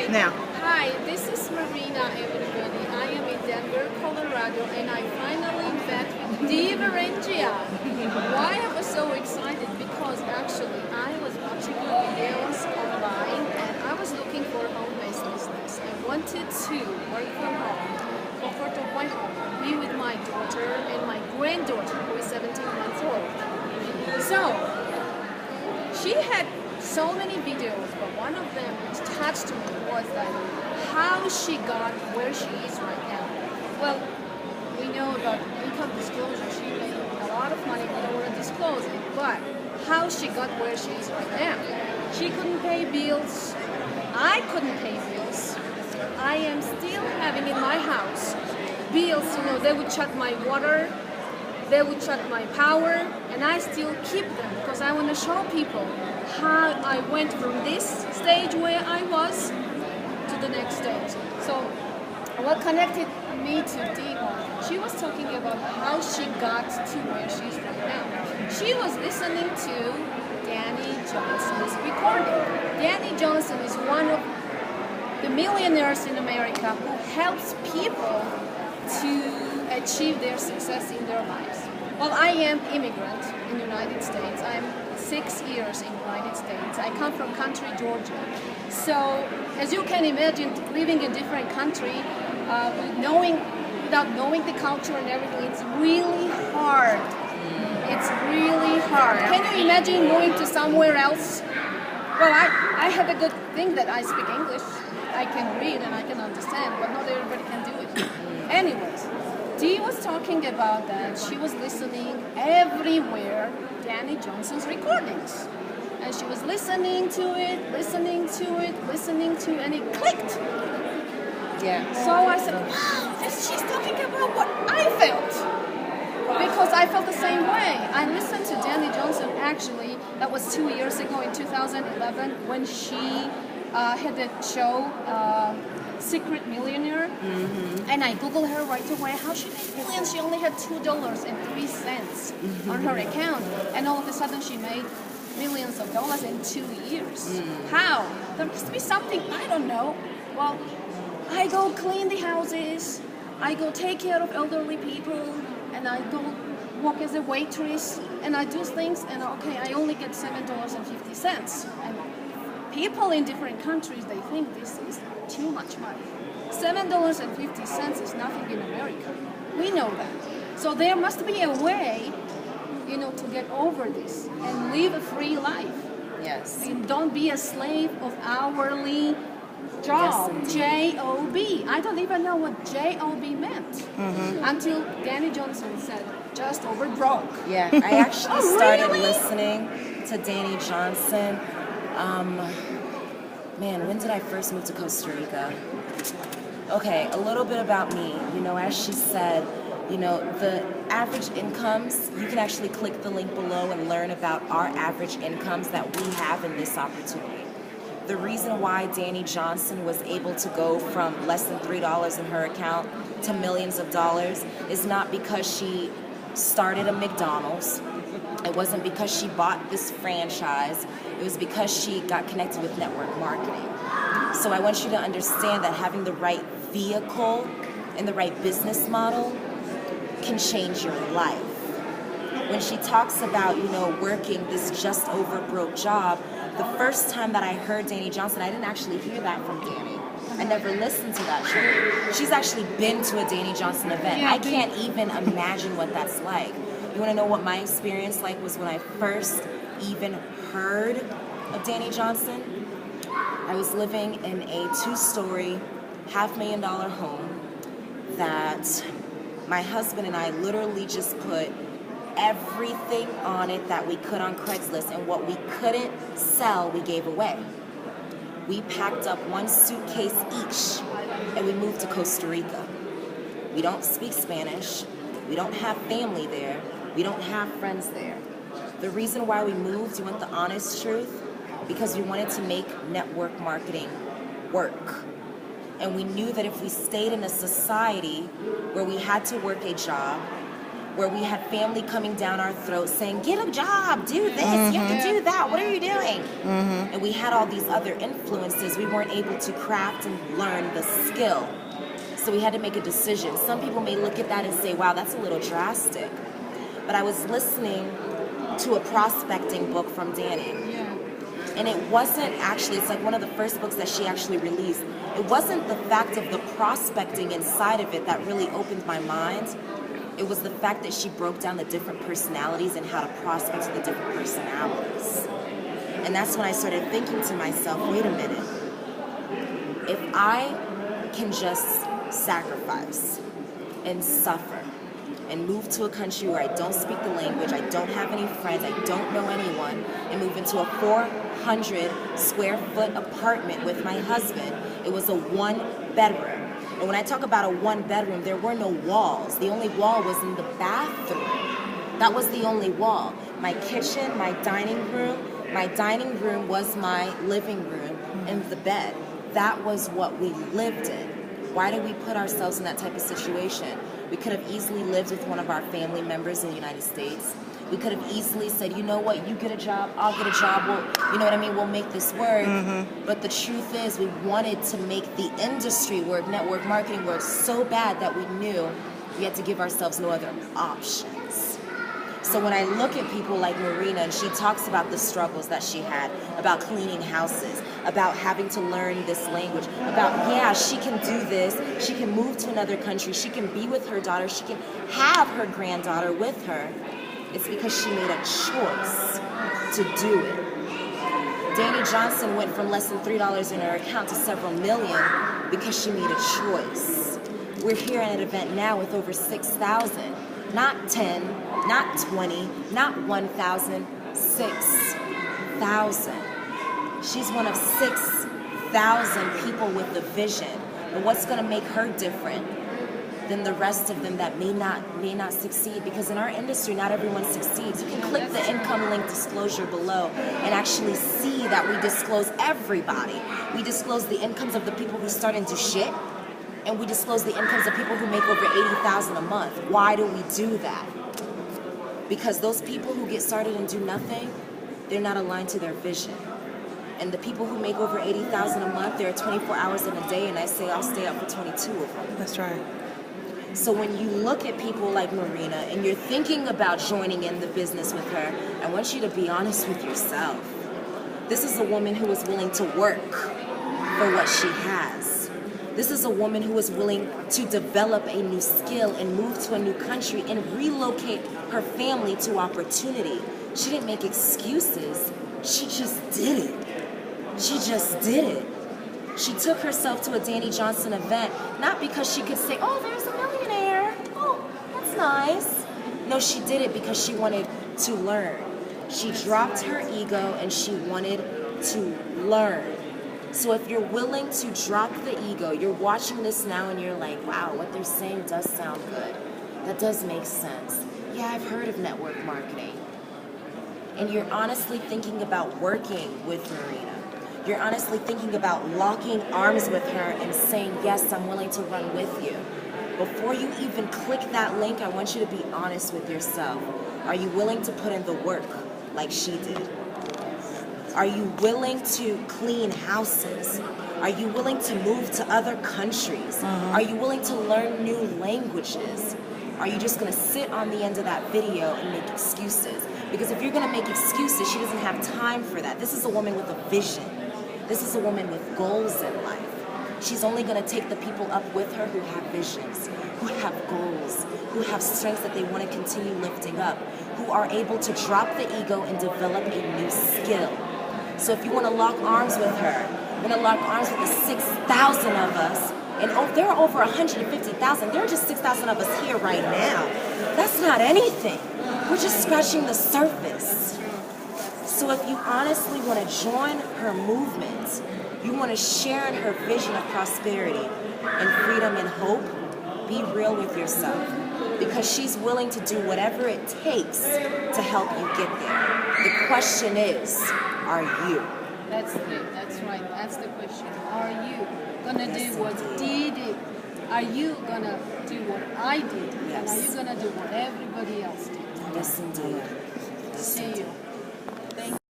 now. Hi, this is Marina, everybody. I am in Denver, Colorado, and I finally met with D Verrengia. Why I was so excited? Because actually I was watching your videos online and I was looking for a home-based business. I wanted to work from home, comfort of my home, be with my daughter and my granddaughter who is 17 months old. So, she had so many videos, but one of them which touched me was that how she got where she is right now. Well, we know about income disclosure. She made a lot of money. We don't want to disclose it, but how she got where she is right now. She couldn't pay bills. I couldn't pay bills. I am still having in my house bills. You know, they would shut my water. They would shut my power, and I still keep them because I want to show people how I went from this stage where I was to the next stage. So what connected me to Dee, she was talking about how she got to where she is right now. She was listening to Danny Johnson's recording. Danny Johnson is one of the millionaires in America who helps people to achieve their success in their lives. Well, I am immigrant in the United States. I'm 6 years in the United States. I come from country Georgia. So, as you can imagine, living in a different country, without knowing the culture and everything, it's really hard. It's really hard. Can you imagine moving to somewhere else? Well, I have a good thing that I speak English. I can read and I can understand, but not everybody can do it. Anyways, Dee was talking about that she was listening everywhere Danny Johnson's recordings. And she was listening to it, and it clicked. Yeah. So I said, wow, she's talking about what I felt. Because I felt the same way. I listened to Danny Johnson, actually, that was 2 years ago in 2011 when she had that show, Secret Millionaire, and I googled her right away. How she made millions? She only had $2.03 on her account, and all of a sudden she made millions of dollars in 2 years. How? There must be something, I don't know. Well, I go clean the houses, I go take care of elderly people, and I go work as a waitress, and I do things, and okay, I only get $7.50. And people in different countries, they think this is too much money. $7.50 is nothing in America. We know that. So there must be a way, to get over this and live a free life. Yes. And don't be a slave of hourly job. Yes, J-O-B. I don't even know what J-O-B meant until Danny Johnson said, just over broke. Yeah, I actually started really? listening to Danny Johnson. Man, when did I first move to Costa Rica? Okay, a little bit about me. As she said, the average incomes, you can actually click the link below and learn about our average incomes that we have in this opportunity. The reason why Danny Johnson was able to go from less than $3 in her account to millions of dollars is not because she started a McDonald's. It wasn't because she bought this franchise. It was because she got connected with network marketing. So I want you to understand that having the right vehicle and the right business model can change your life. When she talks about, working this just over broke job, the first time that I heard Danny Johnson, I didn't actually hear that from Danny. I never listened to that show. She's actually been to a Danny Johnson event. Yeah, I can't even imagine what that's like. You want to know what my experience like was when I first even heard of Danny Johnson? I was living in a 2-story, $500,000 home that my husband and I literally just put everything on it that we could on Craigslist, and what we couldn't sell, we gave away. We packed up 1 suitcase each, and we moved to Costa Rica. We don't speak Spanish. We don't have family there. We don't have friends there. The reason why we moved, you want the honest truth? Because we wanted to make network marketing work. And we knew that if we stayed in a society where we had to work a job, where we had family coming down our throats saying, get a job, do this, you have to do that, what are you doing? And we had all these other influences. We weren't able to craft and learn the skill. So we had to make a decision. Some people may look at that and say, wow, that's a little drastic. But I was listening to a prospecting book from Danny. And it wasn't actually, it's like one of the first books that she actually released. It wasn't the fact of the prospecting inside of it that really opened my mind. It was the fact that she broke down the different personalities and how to prospect to the different personalities. And that's when I started thinking to myself, wait a minute. If I can just sacrifice and suffer and move to a country where I don't speak the language, I don't have any friends, I don't know anyone, and move into a 400 square foot apartment with my husband. It was a 1-bedroom. And when I talk about a 1-bedroom, there were no walls. The only wall was in the bathroom. That was the only wall. My kitchen, my dining room was my living room, and the bed. That was what we lived in. Why did we put ourselves in that type of situation? We could have easily lived with one of our family members in the United States. We could have easily said, you know what, you get a job, I'll get a job, you know what I mean, we'll make this work. But the truth is, we wanted to make the industry work, network marketing work, so bad that we knew we had to give ourselves no other options. So when I look at people like Marina, and she talks about the struggles that she had, about cleaning houses, about having to learn this language, about, yeah, she can do this, she can move to another country, she can be with her daughter, she can have her granddaughter with her. It's because she made a choice to do it. Danny Johnson went from less than $3 in her account to several million because she made a choice. We're here at an event now with over 6,000. Not 10, not 20, not 1,000, 6,000. She's one of 6,000 people with the vision. But what's going to make her different than the rest of them that may not succeed? Because in our industry, not everyone succeeds. You can click the income link disclosure below and actually see that we disclose everybody. We disclose the incomes of the people who start and do shit, and we disclose the incomes of people who make over $80,000 a month. Why do we do that? Because those people who get started and do nothing, they're not aligned to their vision. And the people who make over $80,000 a month, there are 24 hours in a day, and I say I'll stay up for 22 of them. That's right. So when you look at people like Marina and you're thinking about joining in the business with her, I want you to be honest with yourself. This is a woman who is willing to work for what she has. This is a woman who is willing to develop a new skill and move to a new country and relocate her family to opportunity. She didn't make excuses. She just did it. She just did it. She took herself to a Danny Johnson event, not because she could say, oh, there's a millionaire. Oh, that's nice. No, she did it because she wanted to learn. She dropped her ego and she wanted to learn. So if you're willing to drop the ego, you're watching this now and you're like, wow, what they're saying does sound good. That does make sense. Yeah, I've heard of network marketing. And you're honestly thinking about working with Marina. You're honestly thinking about locking arms with her and saying, yes, I'm willing to run with you. Before you even click that link, I want you to be honest with yourself. Are you willing to put in the work like she did? Are you willing to clean houses? Are you willing to move to other countries? Are you willing to learn new languages? Are you just going to sit on the end of that video and make excuses? Because if you're going to make excuses, she doesn't have time for that. This is a woman with a vision. This is a woman with goals in life. She's only going to take the people up with her who have visions, who have goals, who have strengths that they want to continue lifting up, who are able to drop the ego and develop a new skill. So if you want to lock arms with her, want to lock arms with the 6,000 of us, and there are over 150,000. There are just 6,000 of us here right now. That's not anything. We're just scratching the surface. So if you honestly want to join her movement, you want to share in her vision of prosperity and freedom and hope, be real with yourself. Because she's willing to do whatever it takes to help you get there. The question is, are you? That's it. That's right. That's the question. Are you gonna do what D did? Are you gonna do what I did? Yes. And are you gonna do what everybody else did? Yes, indeed. Yes, See indeed. you.